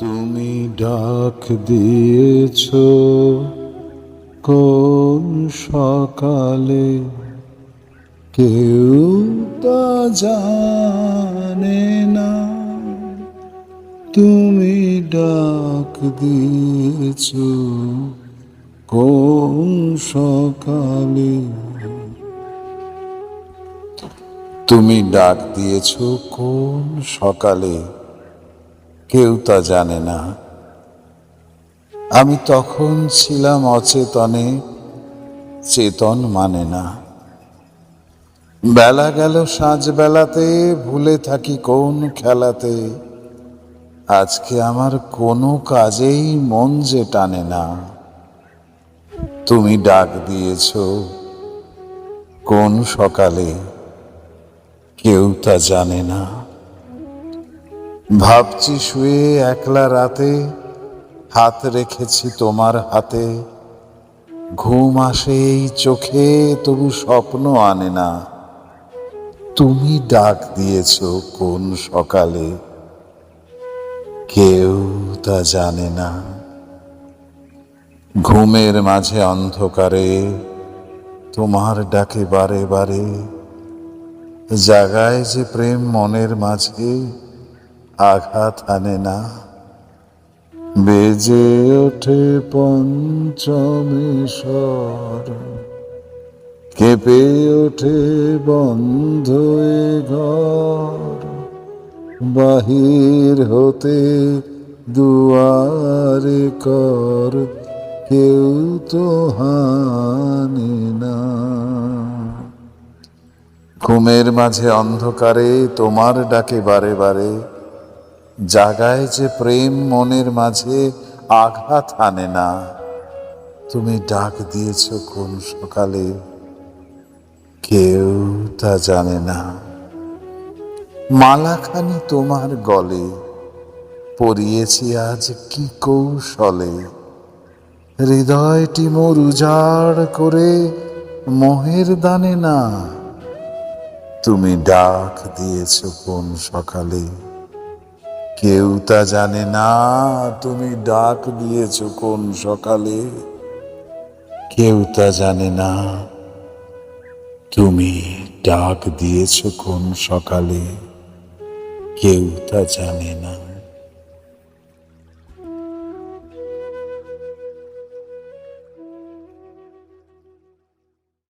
তুমি ডাক দিয়েছ কোন সকালে, কেউ তা জানে না। তুমি ডাক দিয়েছ কোন সকালে, তুমি ডাক দিয়েছ কোন সকালে, কেউ তা জানে না। আমি তখন ছিলাম অচেতনে, চেতন মানে না। বেলা গেল সাঁঝ বেলাতে, ভুলে থাকি কোন খেলাতে। আজকে আমার কোনো কাজেই মন যে টানে না। তুমি ডাক দিয়েছ কোন সকালে, কেউ তা জানে না। ভাবছি শুয়ে একলা রাতে, হাত রেখেছি তোমার হাতে। ঘুম আসে এই চোখে, তবু স্বপ্ন আনে না। তুমি ডাক দিয়েছ কোন সকালে, কেউ তা জানে না। ঘুমের মাঝে অন্ধকারে তোমার ডাকে বারে বারে, জাগায় যে প্রেম মনের মাঝে, আঘাত আনে না। বেজে ওঠে পঞ্চমী স্বর, কেঁপে ওঠে বন্ধ এ ঘর। বাহির হতে দুয়ারে কর, কেউ তো হানে না। ঘুমের মাঝে অন্ধকারে তোমার ডাকে বারে বারে, জাগায় যে প্রেম মনের মাঝে, আঘাত আনে না। তুমি ডাক দিয়েছ কোন সকালে, কেউ তা জানে না। মালাখানি তোমার গলে পরিয়েছি আজ কি কৌশলে, হৃদয়টি মোর উজাড় করে মোহের দানে না। তুমি ডাক দিয়েছ কোন সকালে, কেউ তা জানে না। তুমি ডাক দিয়েছ কোন সকালে, কেউ তা জানে না। তুমি ডাক দিয়েছ কোন সকালে, কেউ তা জানে না।